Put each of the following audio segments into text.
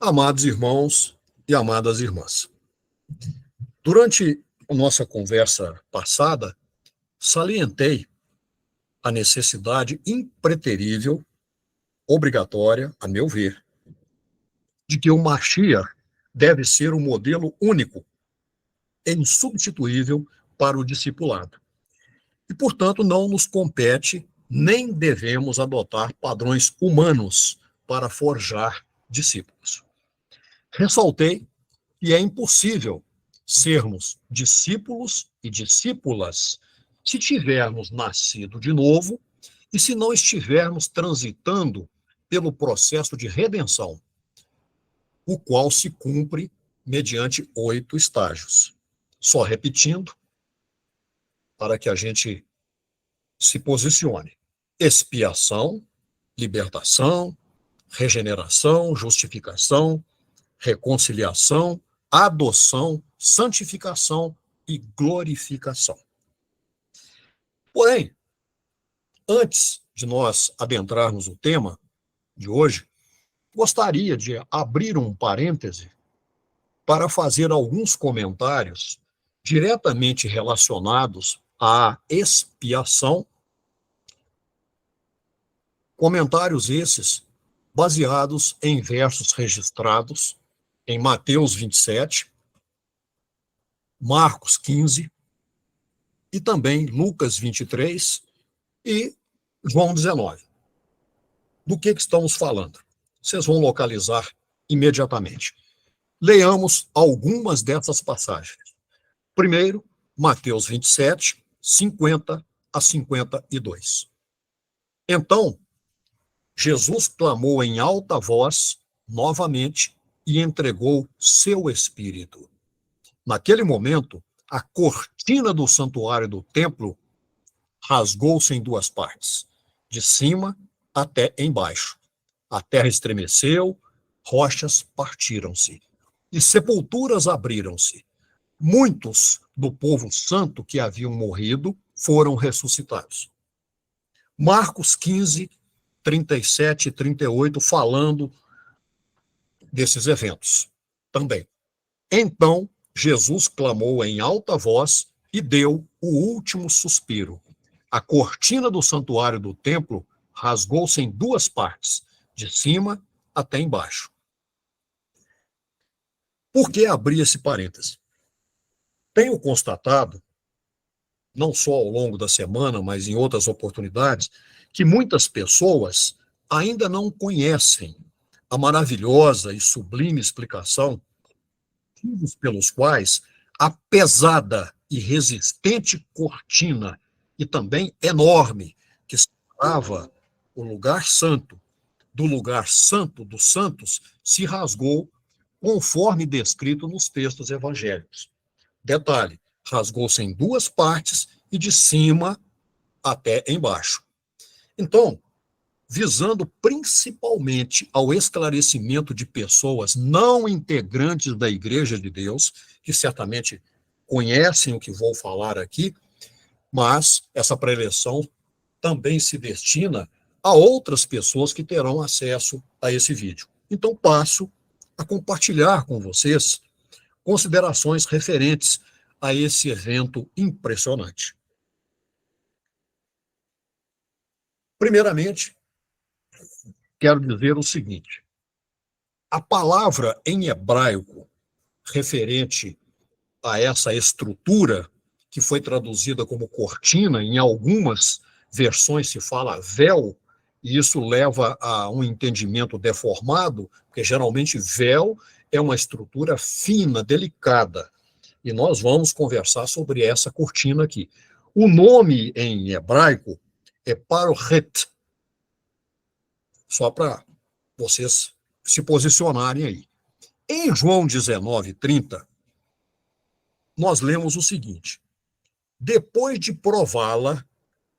Amados irmãos e amadas irmãs, durante a nossa conversa passada, salientei a necessidade impreterível, obrigatória, a meu ver, de que o Mashiach deve ser o modelo único e insubstituível para o discipulado. E, portanto, não nos compete nem devemos adotar padrões humanos para forjar discípulos. Ressaltei que é impossível sermos discípulos e discípulas se tivermos nascido de novo e se não estivermos transitando pelo processo de redenção, o qual se cumpre mediante 8 estágios. Só repetindo, para que a gente se posicione: expiação, libertação, regeneração, justificação, reconciliação, adoção, santificação e glorificação. Porém, antes de nós adentrarmos o tema de hoje, gostaria de abrir um parêntese para fazer alguns comentários diretamente relacionados à expiação, comentários esses baseados em versos registrados em Mateus 27, Marcos 15, e também Lucas 23 e João 19. Do que estamos falando? Vocês vão localizar imediatamente. Leamos algumas dessas passagens. Primeiro, Mateus 27, 50 a 52. Então, Jesus clamou em alta voz, novamente, e entregou seu espírito. Naquele momento, a cortina do santuário do templo rasgou-se em 2 partes, de cima até embaixo. A terra estremeceu, rochas partiram-se, e sepulturas abriram-se. Muitos do povo santo que haviam morrido foram ressuscitados. Marcos 15, 37 e 38, falando desses eventos também. Então, Jesus clamou em alta voz e deu o último suspiro. A cortina do santuário do templo rasgou-se em 2 partes, de cima até embaixo. Por que abrir esse parêntese? Tenho constatado, não só ao longo da semana, mas em outras oportunidades, que muitas pessoas ainda não conhecem a maravilhosa e sublime explicação pelos quais a pesada e resistente cortina, e também enorme, que separava o lugar santo do lugar santo dos santos, se rasgou conforme descrito nos textos evangélicos. Detalhe, rasgou-se em 2 partes e de cima até embaixo. Então, visando principalmente ao esclarecimento de pessoas não integrantes da Igreja de Deus, que certamente conhecem o que vou falar aqui, mas essa preleção também se destina a outras pessoas que terão acesso a esse vídeo. Então, passo a compartilhar com vocês considerações referentes a esse evento impressionante. Primeiramente, quero dizer o seguinte: a palavra em hebraico referente a essa estrutura, que foi traduzida como cortina, em algumas versões se fala véu, e isso leva a um entendimento deformado, porque geralmente véu é uma estrutura fina, delicada, e nós vamos conversar sobre essa cortina aqui. O nome em hebraico é parohet, só para vocês se posicionarem aí. Em João 19, 30, nós lemos o seguinte: depois de prová-la,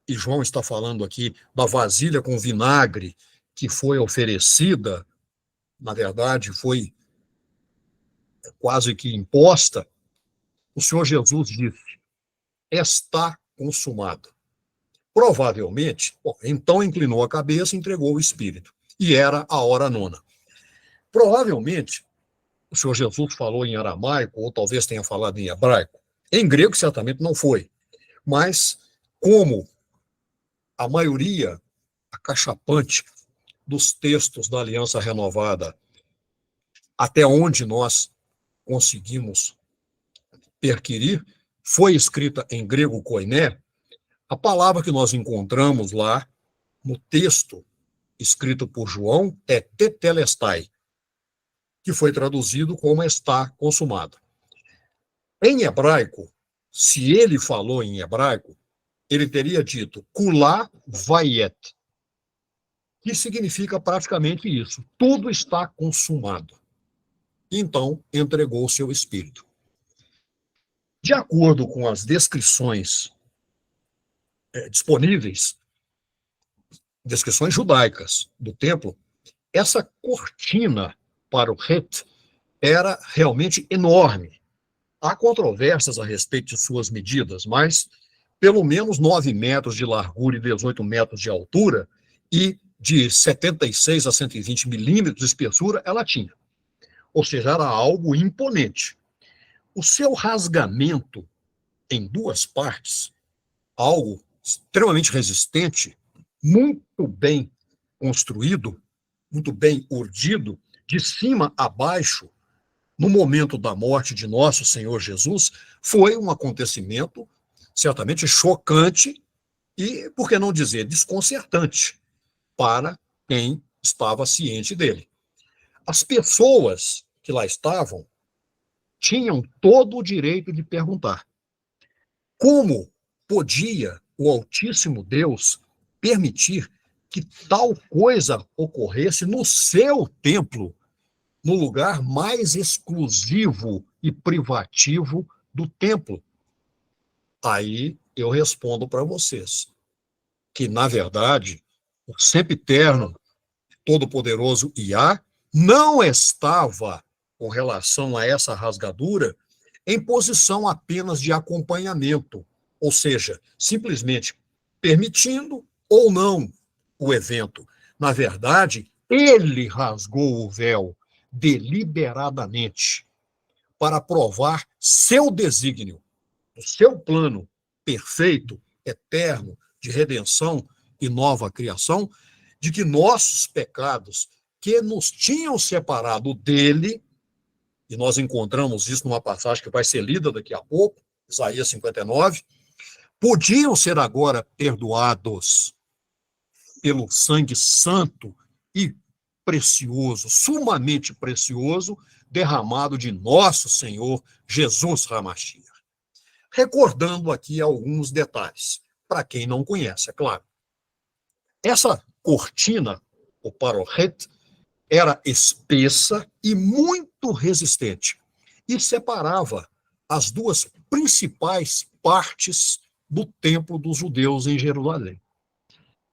e João está falando aqui da vasilha com vinagre que foi oferecida, na verdade, foi quase que imposta, o Senhor Jesus disse: está consumado. Provavelmente, então inclinou a cabeça e entregou o espírito. E era a hora 9. Provavelmente, o Senhor Jesus falou em aramaico, ou talvez tenha falado em hebraico. Em grego, certamente não foi. Mas, como a maioria acachapante dos textos da Aliança Renovada, até onde nós conseguimos perquirir, foi escrita em grego koiné, a palavra que nós encontramos lá no texto escrito por João é tetelestai, que foi traduzido como está consumado. Em hebraico, se ele falou em hebraico, ele teria dito kulá vayet, que significa praticamente isso: tudo está consumado. Então, entregou o seu espírito. De acordo com as descrições disponíveis, descrições judaicas do templo, essa cortina para o Het era realmente enorme. Há controvérsias a respeito de suas medidas, mas pelo menos 9 metros de largura e 18 metros de altura e de 76 a 120 milímetros de espessura ela tinha. Ou seja, era algo imponente. O seu rasgamento em duas partes, algo extremamente resistente, muito bem construído, muito bem urdido, de cima a baixo, no momento da morte de nosso Senhor Jesus, foi um acontecimento certamente chocante e, por que não dizer, desconcertante para quem estava ciente dele. As pessoas que lá estavam tinham todo o direito de perguntar: como podia o Altíssimo Deus permitir que tal coisa ocorresse no seu templo, no lugar mais exclusivo e privativo do templo? Aí eu respondo para vocês que, na verdade, o sempiterno, todo-poderoso Iá não estava, com relação a essa rasgadura, em posição apenas de acompanhamento, ou seja, simplesmente permitindo ou não o evento. Na verdade, ele rasgou o véu deliberadamente para provar seu desígnio, o seu plano perfeito, eterno, de redenção e nova criação, de que nossos pecados que nos tinham separado dele, e nós encontramos isso numa passagem que vai ser lida daqui a pouco, Isaías 59, podiam ser agora perdoados pelo sangue santo e precioso, sumamente precioso, derramado de nosso Senhor Jesus Hamashiach. Recordando aqui alguns detalhes, para quem não conhece, é claro. Essa cortina, o parohet, era espessa e muito resistente e separava as duas principais partes do templo dos judeus em Jerusalém.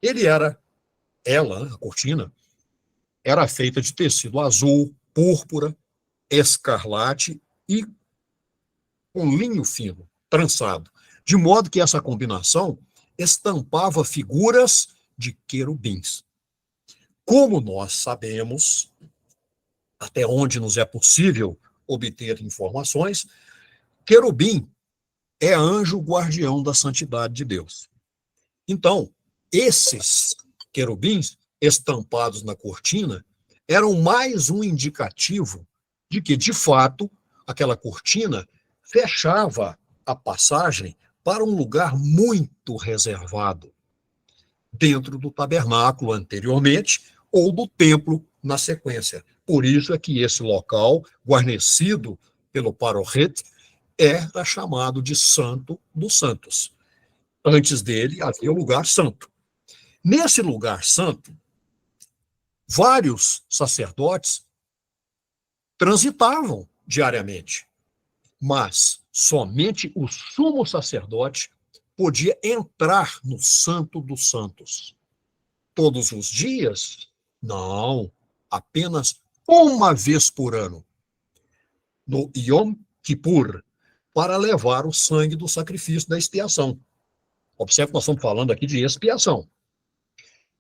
A cortina, era feita de tecido azul, púrpura, escarlate e com linho fino, trançado, de modo que essa combinação estampava figuras de querubins. Como nós sabemos, até onde nos é possível obter informações, querubim é anjo guardião da santidade de Deus. Então, esses querubins estampados na cortina eram mais um indicativo de que, de fato, aquela cortina fechava a passagem para um lugar muito reservado, dentro do tabernáculo anteriormente ou do templo na sequência. Por isso é que esse local, guarnecido pelo parohet, era chamado de Santo dos Santos. Antes dele havia o lugar santo. Nesse lugar santo, vários sacerdotes transitavam diariamente, mas somente o sumo sacerdote podia entrar no Santo dos Santos. Todos os dias? Não, apenas uma vez por ano, no Yom Kippur, para levar o sangue do sacrifício da expiação. Observe que nós estamos falando aqui de expiação.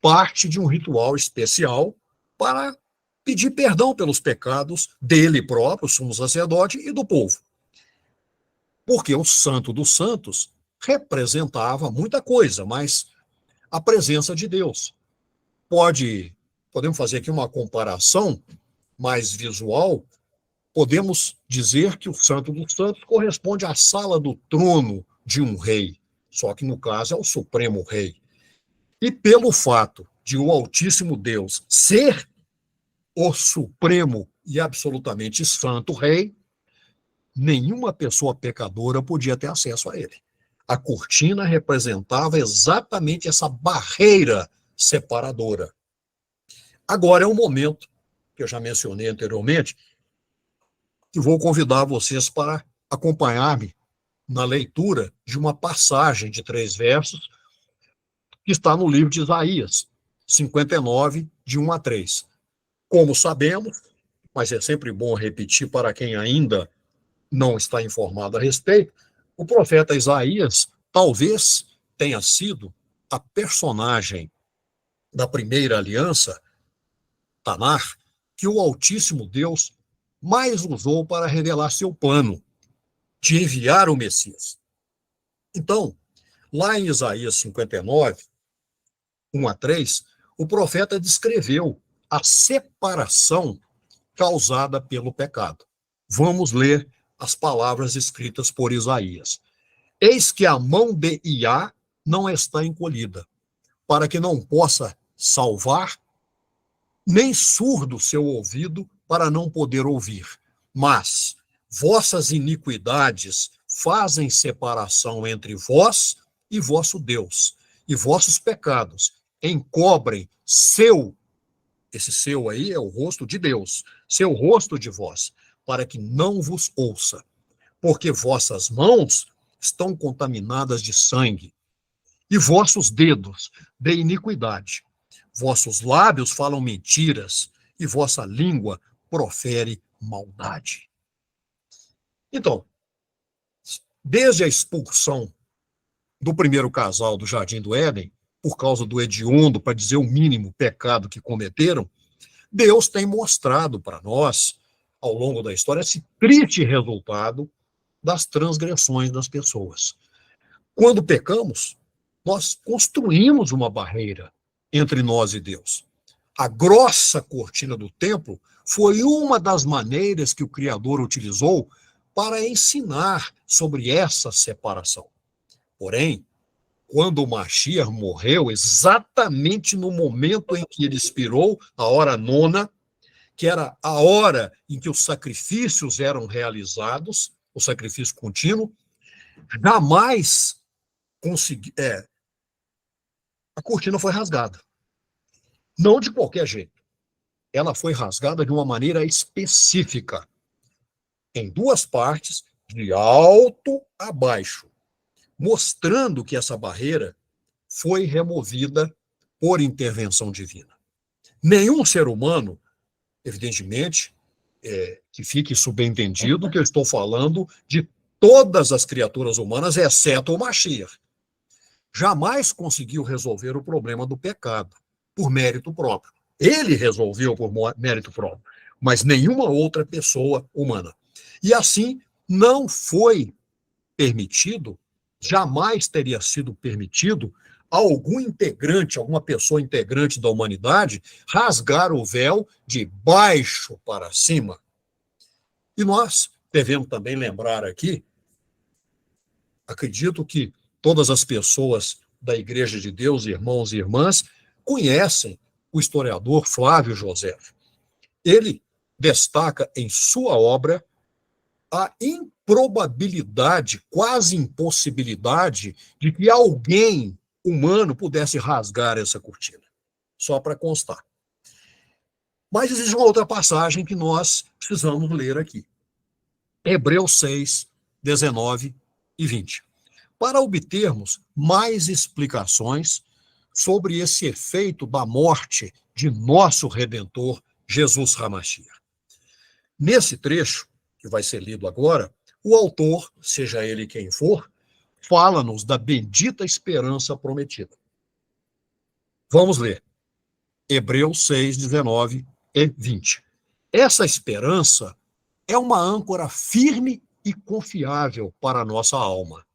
Parte de um ritual especial para pedir perdão pelos pecados dele próprio, sumo sacerdote, e do povo. Porque o Santo dos Santos representava muita coisa, mas a presença de Deus. Podemos fazer aqui uma comparação mais visual. Podemos dizer que o Santo dos Santos corresponde à sala do trono de um rei, só que no caso é o Supremo Rei. E pelo fato de o Altíssimo Deus ser o Supremo e absolutamente Santo Rei, nenhuma pessoa pecadora podia ter acesso a ele. A cortina representava exatamente essa barreira separadora. Agora é um momento, que eu já mencionei anteriormente, que vou convidar vocês para acompanhar-me na leitura de uma passagem de 3 versos que está no livro de Isaías, 59, de 1 a 3. Como sabemos, mas é sempre bom repetir para quem ainda não está informado a respeito, o profeta Isaías talvez tenha sido a personagem da primeira aliança, Tanar, que o Altíssimo Deus mais usou para revelar seu plano de enviar o Messias. Então, lá em Isaías 59, 1 a 3, o profeta descreveu a separação causada pelo pecado. Vamos ler as palavras escritas por Isaías. Eis que a mão de Iá não está encolhida, para que não possa salvar, nem surdo seu ouvido para não poder ouvir. Mas vossas iniquidades fazem separação entre vós e vosso Deus, e vossos pecados encobrem esse seu aí é o rosto de Deus, seu rosto de vós, para que não vos ouça, porque vossas mãos estão contaminadas de sangue, e vossos dedos de iniquidade. Vossos lábios falam mentiras, e vossa língua profere maldade. Então, desde a expulsão do primeiro casal do Jardim do Éden, por causa do hediondo, para dizer o mínimo pecado que cometeram, Deus tem mostrado para nós, ao longo da história, esse triste resultado das transgressões das pessoas. Quando pecamos, nós construímos uma barreira entre nós e Deus. A grossa cortina do templo foi uma das maneiras que o Criador utilizou para ensinar sobre essa separação. Porém, quando o Mashiach morreu, exatamente no momento em que ele expirou, a hora nona, que era a hora em que os sacrifícios eram realizados, o sacrifício contínuo, jamais a cortina foi rasgada. Não de qualquer jeito. Ela foi rasgada de uma maneira específica, em 2 partes, de alto a baixo, mostrando que essa barreira foi removida por intervenção divina. Nenhum ser humano, evidentemente, que fique subentendido que eu estou falando de todas as criaturas humanas, exceto o Mashiach, jamais conseguiu resolver o problema do pecado por mérito próprio. Ele resolveu por mérito próprio, mas nenhuma outra pessoa humana. E assim, não foi permitido, jamais teria sido permitido algum integrante, alguma pessoa integrante da humanidade rasgar o véu de baixo para cima. E nós devemos também lembrar aqui, acredito que todas as pessoas da Igreja de Deus, irmãos e irmãs, conhecem o historiador Flávio Josefo. Ele destaca em sua obra a improbabilidade, quase impossibilidade, de que alguém humano pudesse rasgar essa cortina. Só para constar. Mas existe uma outra passagem que nós precisamos ler aqui. Hebreus 6, 19 e 20. Para obtermos mais explicações sobre esse efeito da morte de nosso Redentor, Jesus HaMashiach. Nesse trecho, que vai ser lido agora, o autor, seja ele quem for, fala-nos da bendita esperança prometida. Vamos ler. Hebreus 6, 19 e 20. Essa esperança é uma âncora firme e confiável para a nossa alma.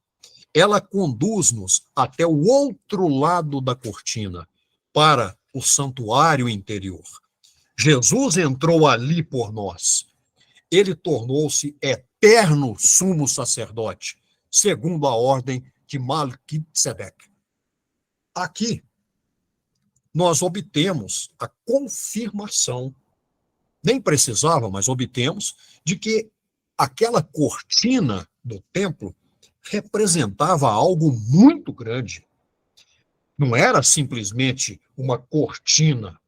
Ela conduz-nos até o outro lado da cortina, para o santuário interior. Jesus entrou ali por nós. Ele tornou-se eterno sumo sacerdote, segundo a ordem de Melquisedeque. Aqui, nós obtemos a confirmação, nem precisava, mas obtemos, de que aquela cortina do templo representava algo muito grande. Não era simplesmente uma cortina,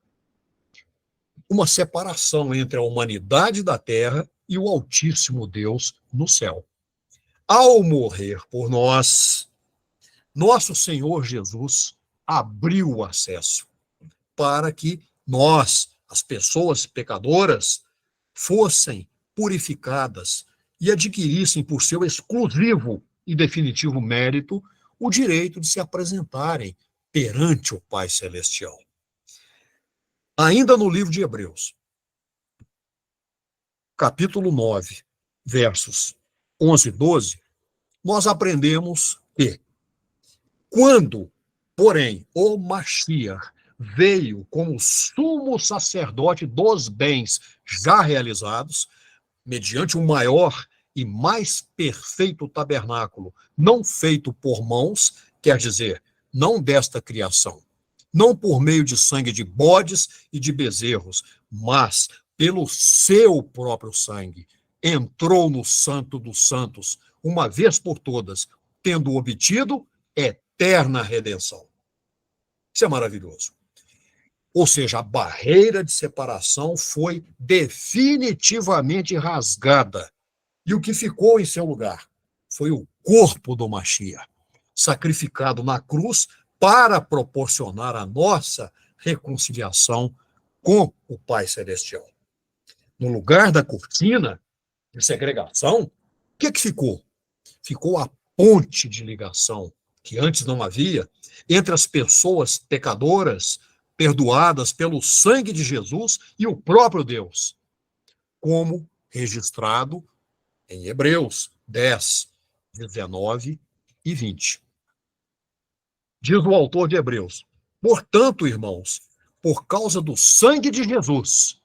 uma separação entre a humanidade da terra e o Altíssimo Deus no céu. Ao morrer por nós, nosso Senhor Jesus abriu o acesso para que nós, as pessoas pecadoras, fossem purificadas e adquirissem por seu exclusivo e definitivo mérito o direito de se apresentarem perante o Pai Celestial. Ainda no livro de Hebreus, capítulo 9, versos 11 e 12, nós aprendemos que quando, porém, o Mashiach veio como sumo sacerdote dos bens já realizados, mediante um maior e mais perfeito tabernáculo, não feito por mãos, quer dizer, não desta criação, não por meio de sangue de bodes e de bezerros, mas pelo seu próprio sangue, entrou no Santo dos Santos, uma vez por todas, tendo obtido eterna redenção. Isso é maravilhoso. Ou seja, a barreira de separação foi definitivamente rasgada. E o que ficou em seu lugar foi o corpo do Mashiach, sacrificado na cruz para proporcionar a nossa reconciliação com o Pai Celestial. No lugar da cortina de segregação, o que ficou? Ficou a ponte de ligação, que antes não havia, entre as pessoas pecadoras, perdoadas pelo sangue de Jesus e o próprio Deus, como registrado em Hebreus 10, 19 e 20. Diz o autor de Hebreus: portanto, irmãos, por causa do sangue de Jesus,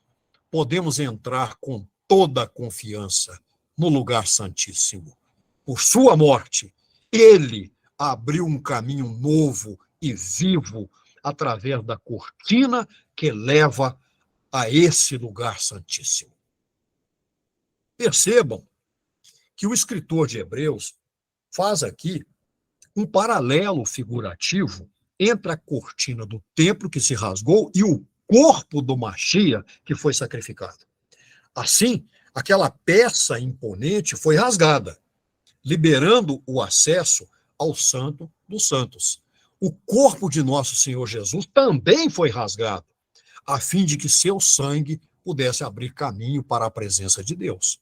podemos entrar com toda a confiança no lugar santíssimo. Por sua morte, ele abriu um caminho novo e vivo através da cortina que leva a esse lugar santíssimo. Percebam que o escritor de Hebreus faz aqui um paralelo figurativo entre a cortina do templo que se rasgou e o corpo do Mashiach que foi sacrificado. Assim, aquela peça imponente foi rasgada, liberando o acesso ao Santo dos Santos. O corpo de nosso Senhor Jesus também foi rasgado, a fim de que seu sangue pudesse abrir caminho para a presença de Deus.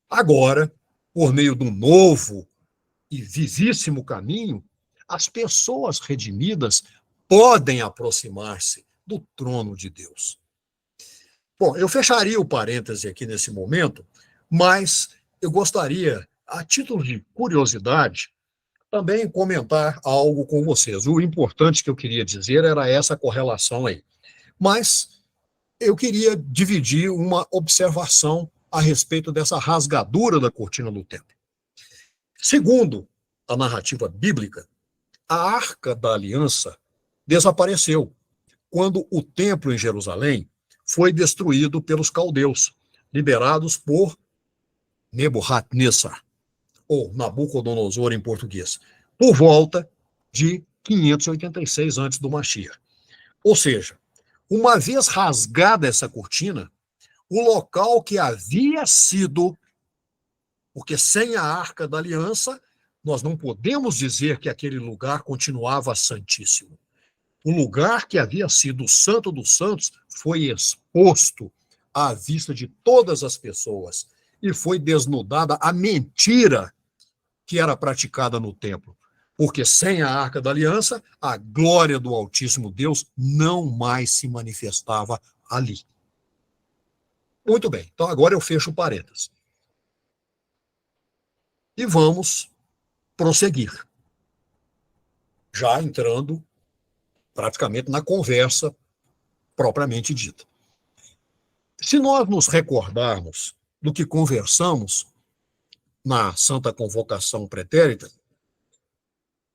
Agora, por meio de um novo e vivíssimo caminho, as pessoas redimidas podem aproximar-se do trono de Deus. Bom, eu fecharia o parêntese aqui nesse momento, mas eu gostaria, a título de curiosidade, também comentar algo com vocês. O importante que eu queria dizer era essa correlação aí. Mas eu queria dividir uma observação a respeito dessa rasgadura da cortina do templo. Segundo a narrativa bíblica, a Arca da Aliança desapareceu quando o templo em Jerusalém foi destruído pelos caldeus, liderados por Nebuchadnezzar, ou Nabucodonosor em português, por volta de 586 antes do Mashiach. Ou seja, uma vez rasgada essa cortina, o local que havia sido, porque sem a Arca da Aliança, nós não podemos dizer que aquele lugar continuava santíssimo. O lugar que havia sido o Santo dos Santos foi exposto à vista de todas as pessoas e foi desnudada a mentira que era praticada no templo. Porque sem a Arca da Aliança, a glória do Altíssimo Deus não mais se manifestava ali. Muito bem, então agora eu fecho parênteses. E vamos prosseguir, já entrando praticamente na conversa propriamente dita. Se nós nos recordarmos do que conversamos na Santa Convocação Pretérita,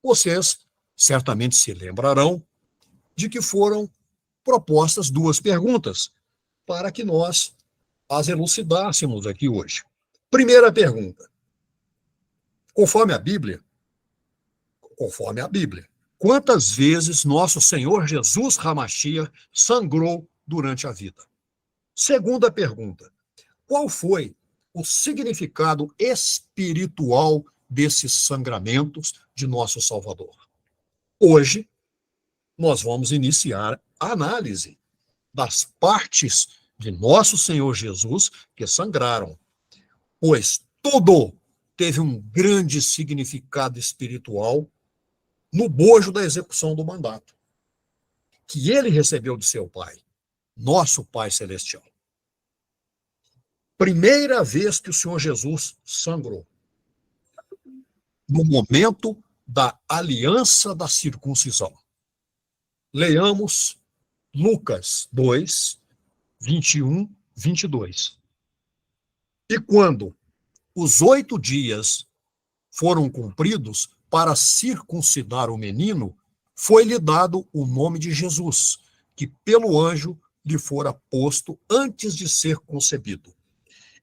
vocês certamente se lembrarão de que foram propostas duas perguntas para que nós as elucidássemos aqui hoje. Primeira pergunta. Conforme a Bíblia, quantas vezes nosso Senhor Jesus Hamashia sangrou durante a vida? Segunda pergunta. Qual foi o significado espiritual desses sangramentos de nosso Salvador? Hoje, nós vamos iniciar a análise das partes de nosso Senhor Jesus que sangraram, pois tudo teve um grande significado espiritual no bojo da execução do mandato, que ele recebeu de seu Pai, nosso Pai Celestial. Primeira vez que o Senhor Jesus sangrou, no momento da aliança da circuncisão. Leiamos Lucas 2, 21, 22. E quando os 8 dias foram cumpridos para circuncidar o menino, foi-lhe dado o nome de Jesus, que pelo anjo lhe fora posto antes de ser concebido.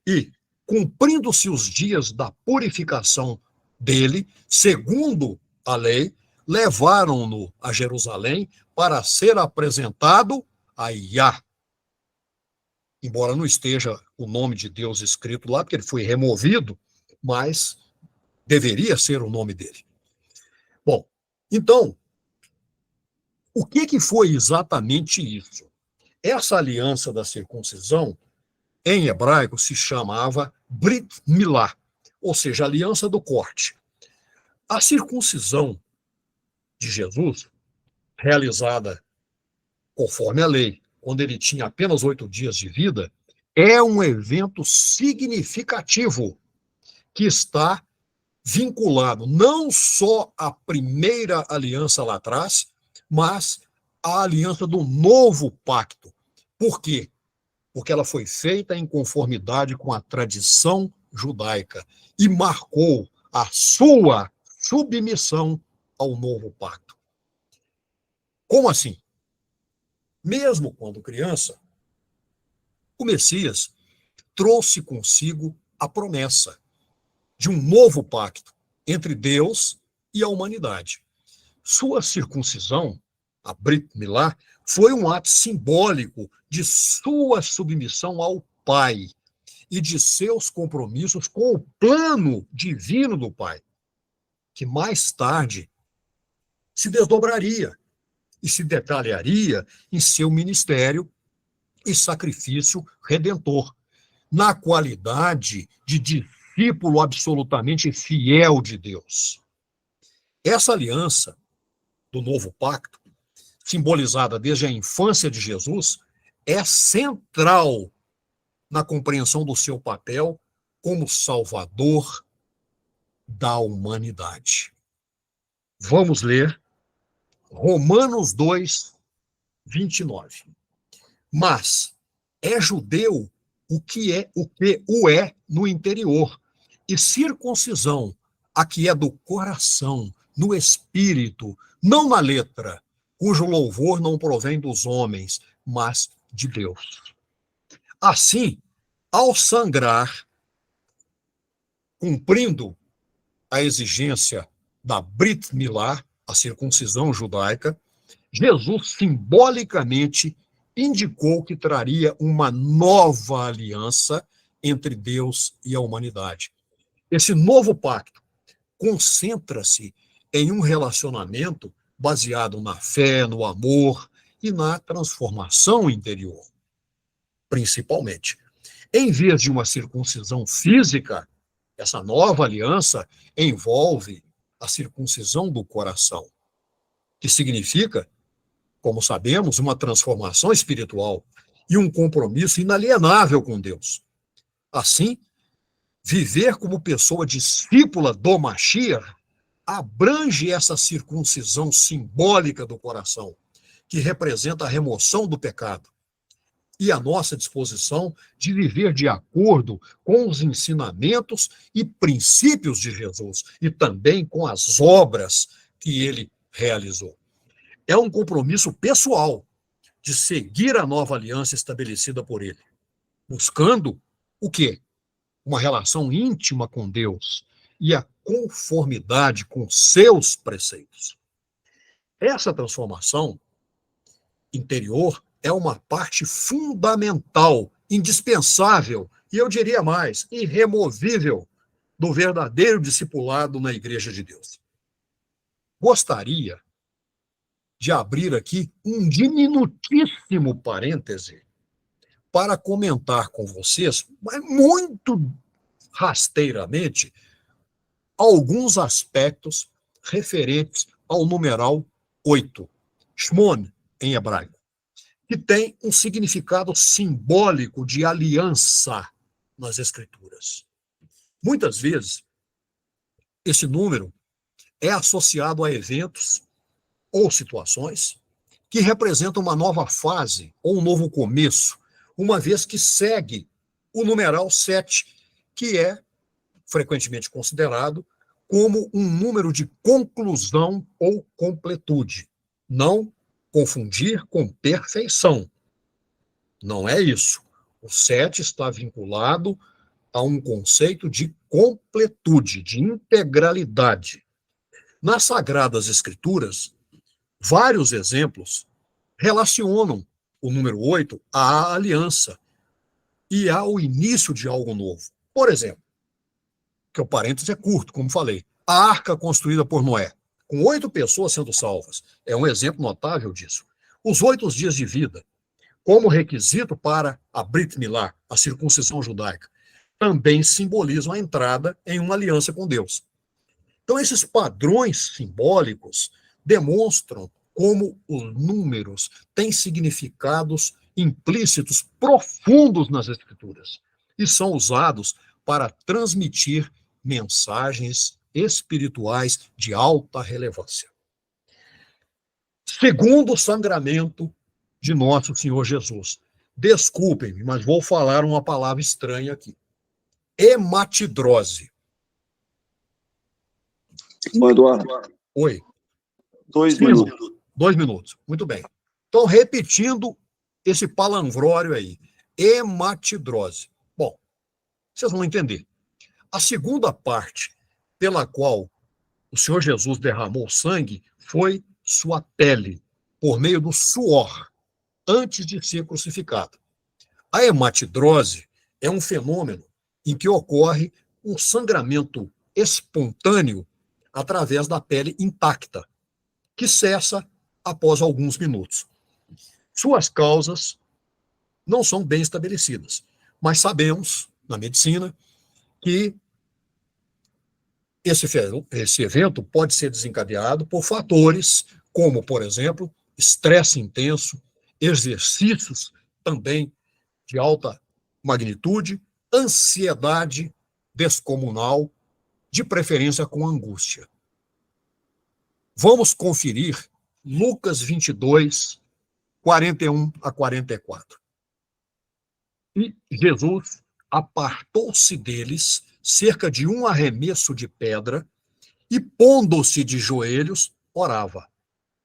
E, cumprindo-se os dias da purificação dele, segundo a lei, levaram-no a Jerusalém para ser apresentado a Iá. Embora não esteja o nome de Deus escrito lá, porque ele foi removido, mas deveria ser o nome dele. Bom, então, o que foi exatamente isso? Essa aliança da circuncisão, em hebraico, se chamava Brit Milá, ou seja, aliança do corte. A circuncisão de Jesus, realizada conforme a lei, quando ele tinha apenas 8 dias de vida, é um evento significativo que está vinculado não só à primeira aliança lá atrás, mas à aliança do novo pacto. Por quê? Porque ela foi feita em conformidade com a tradição judaica e marcou a sua submissão ao novo pacto. Como assim? Mesmo quando criança, o Messias trouxe consigo a promessa de um novo pacto entre Deus e a humanidade. Sua circuncisão, a Brit Milá, foi um ato simbólico de sua submissão ao Pai e de seus compromissos com o plano divino do Pai, que mais tarde se desdobraria e se detalharia em seu ministério e sacrifício redentor, na qualidade de discípulo absolutamente fiel de Deus. Essa aliança do novo pacto, simbolizada desde a infância de Jesus, é central na compreensão do seu papel como salvador da humanidade. Vamos ler Romanos 2, 29. Mas é judeu o que o é no interior, e circuncisão a que é do coração, no espírito, não na letra, cujo louvor não provém dos homens, mas de Deus. Assim, ao sangrar, cumprindo a exigência da Brit Milá, a circuncisão judaica, Jesus simbolicamente indicou que traria uma nova aliança entre Deus e a humanidade. Esse novo pacto concentra-se em um relacionamento baseado na fé, no amor e na transformação interior, principalmente. Em vez de uma circuncisão física, essa nova aliança envolve a circuncisão do coração, que significa, como sabemos, uma transformação espiritual e um compromisso inalienável com Deus. Assim, viver como pessoa discípula do Mashiach abrange essa circuncisão simbólica do coração, que representa a remoção do pecado, e a nossa disposição de viver de acordo com os ensinamentos e princípios de Jesus, e também com as obras que ele realizou. É um compromisso pessoal de seguir a nova aliança estabelecida por ele, buscando o quê? Uma relação íntima com Deus e a conformidade com seus preceitos. Essa transformação interior é uma parte fundamental, indispensável, e eu diria mais, irremovível, do verdadeiro discipulado na Igreja de Deus. Gostaria de abrir aqui um diminutíssimo parêntese para comentar com vocês, mas muito rasteiramente, alguns aspectos referentes ao numeral 8, Shmon, em hebraico, que tem um significado simbólico de aliança nas Escrituras. Muitas vezes, esse número é associado a eventos ou situações que representam uma nova fase ou um novo começo, uma vez que segue o numeral 7, que é frequentemente considerado como um número de conclusão ou completude. Não confundir com perfeição. Não é isso. O 7 está vinculado a um conceito de completude, de integralidade. Nas Sagradas Escrituras, vários exemplos relacionam o número 8 à aliança e ao início de algo novo. Por exemplo, que o parênteses é curto, como falei, a arca construída por Noé, com 8 pessoas sendo salvas, é um exemplo notável disso. Os 8 dias de vida, como requisito para a Brit Milá, a circuncisão judaica, também simbolizam a entrada em uma aliança com Deus. Então, esses padrões simbólicos demonstram como os números têm significados implícitos profundos nas Escrituras e são usados para transmitir mensagens espirituais de alta relevância. Segundo o sangramento de nosso Senhor Jesus. Desculpem-me, mas vou falar uma palavra estranha aqui. Hematidrose. Eduardo. Oi. 2 minutos. 2 minutos. Muito bem. Então, repetindo esse palavrório aí. Hematidrose. Bom, vocês vão entender. A segunda parte pela qual o Senhor Jesus derramou sangue foi sua pele, por meio do suor, antes de ser crucificado. A hematidrose é um fenômeno em que ocorre um sangramento espontâneo através da pele intacta, que cessa após alguns minutos. Suas causas não são bem estabelecidas, mas sabemos, na medicina, que esse evento pode ser desencadeado por fatores como, por exemplo, estresse intenso, exercícios também de alta magnitude, ansiedade descomunal, de preferência com angústia. Vamos conferir Lucas 22, 41 a 44. E Jesus apartou-se deles cerca de um arremesso de pedra e, pondo-se de joelhos, orava,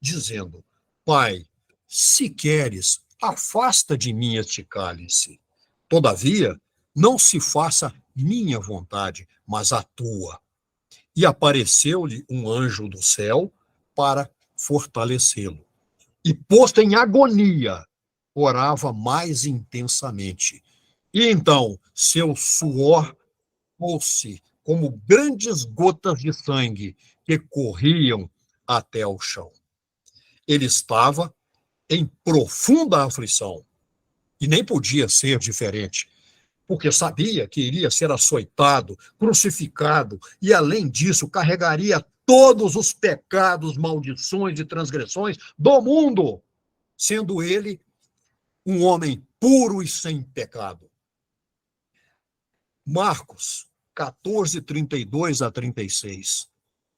dizendo: Pai, se queres, afasta de mim este cálice. Todavia, não se faça minha vontade, mas a tua. E apareceu-lhe um anjo do céu para fortalecê-lo. E, posto em agonia, orava mais intensamente. E então, seu suor pôs-se como grandes gotas de sangue que corriam até ao chão. Ele estava em profunda aflição, e nem podia ser diferente, porque sabia que iria ser açoitado, crucificado, e, além disso, carregaria todos os pecados, maldições e transgressões do mundo, sendo ele um homem puro e sem pecado. Marcos 14, 32 a 36.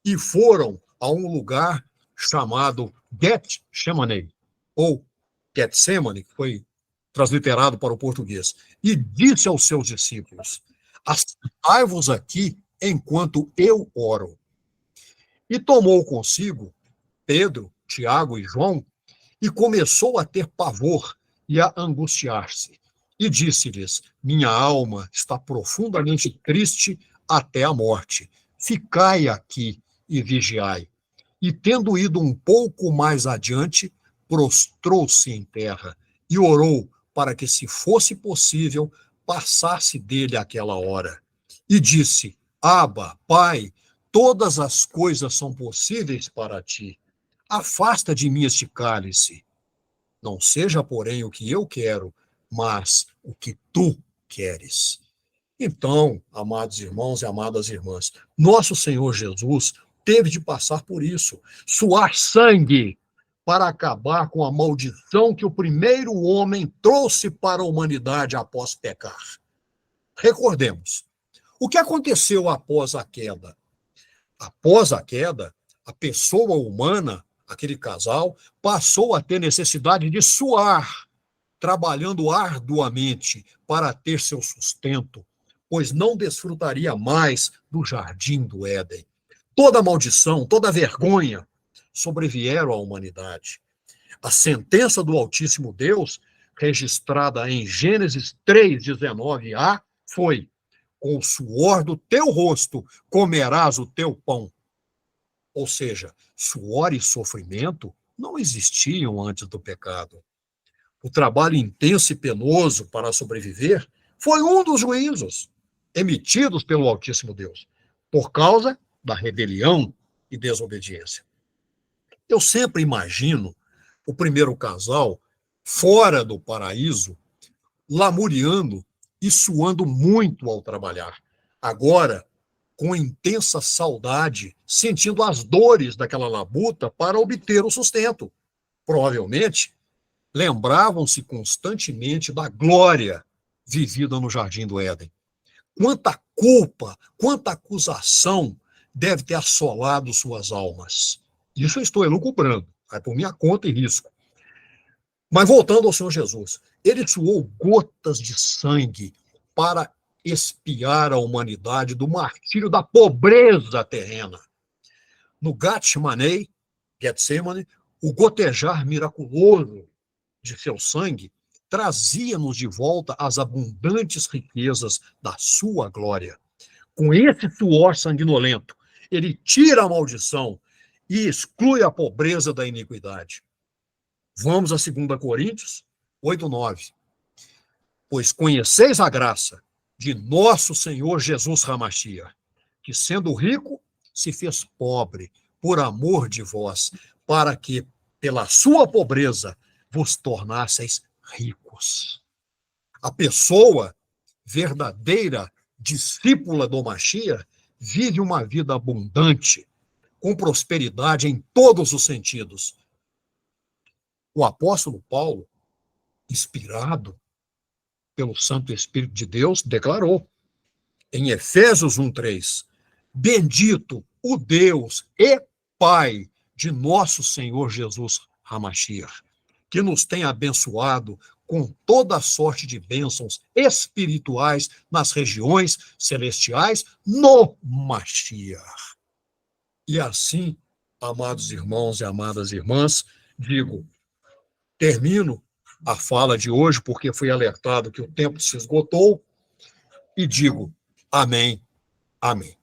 E foram a um lugar chamado Getsemane, ou Getsemane, que foi transliterado para o português, e disse aos seus discípulos: assentai-vos aqui enquanto eu oro. E tomou consigo Pedro, Tiago e João, e começou a ter pavor e a angustiar-se. E disse-lhes: minha alma está profundamente triste até a morte. Ficai aqui e vigiai. E tendo ido um pouco mais adiante, prostrou-se em terra e orou para que, se fosse possível, passasse dele aquela hora. E disse: Abba, Pai, todas as coisas são possíveis para ti. Afasta de mim este cálice. Não seja, porém, o que eu quero, mas o que tu queres. Então, amados irmãos e amadas irmãs, nosso Senhor Jesus teve de passar por isso, suar sangue para acabar com a maldição que o primeiro homem trouxe para a humanidade após pecar. Recordemos, o que aconteceu após a queda? Após a queda, a pessoa humana, aquele casal, passou a ter necessidade de suar, trabalhando arduamente para ter seu sustento, pois não desfrutaria mais do jardim do Éden. Toda maldição, toda vergonha sobrevieram à humanidade. A sentença do Altíssimo Deus, registrada em Gênesis 3:19a, foi: com o suor do teu rosto comerás o teu pão. Ou seja, suor e sofrimento não existiam antes do pecado. O trabalho intenso e penoso para sobreviver foi um dos juízos emitidos pelo Altíssimo Deus, por causa da rebelião e desobediência. Eu sempre imagino o primeiro casal fora do paraíso, lamuriando e suando muito ao trabalhar. Agora, com intensa saudade, sentindo as dores daquela labuta para obter o sustento. Provavelmente, lembravam-se constantemente da glória vivida no Jardim do Éden. Quanta culpa, quanta acusação deve ter assolado suas almas. Isso eu estou elucubrando, é por minha conta e risco. Mas voltando ao Senhor Jesus, ele suou gotas de sangue para expiar a humanidade do martírio da pobreza terrena. No Getsemane, o gotejar miraculoso de seu sangue trazia-nos de volta as abundantes riquezas da sua glória. Com esse suor sanguinolento, ele tira a maldição e exclui a pobreza da iniquidade. Vamos a 2 Coríntios 8:9. Pois conheceis a graça de nosso Senhor Jesus Hamashia, que, sendo rico, se fez pobre por amor de vós, para que, pela sua pobreza, vos tornasseis ricos. A pessoa verdadeira discípula do Machia vive uma vida abundante, com prosperidade em todos os sentidos. O apóstolo Paulo, inspirado pelo Santo Espírito de Deus, declarou em Efésios 1:3: bendito o Deus e Pai de nosso Senhor Jesus Hamashiach, que nos tem abençoado com toda a sorte de bênçãos espirituais nas regiões celestiais no Mashiach. E assim, amados irmãos e amadas irmãs, digo, termino a fala de hoje, porque fui alertado que o tempo se esgotou, e digo amém, amém.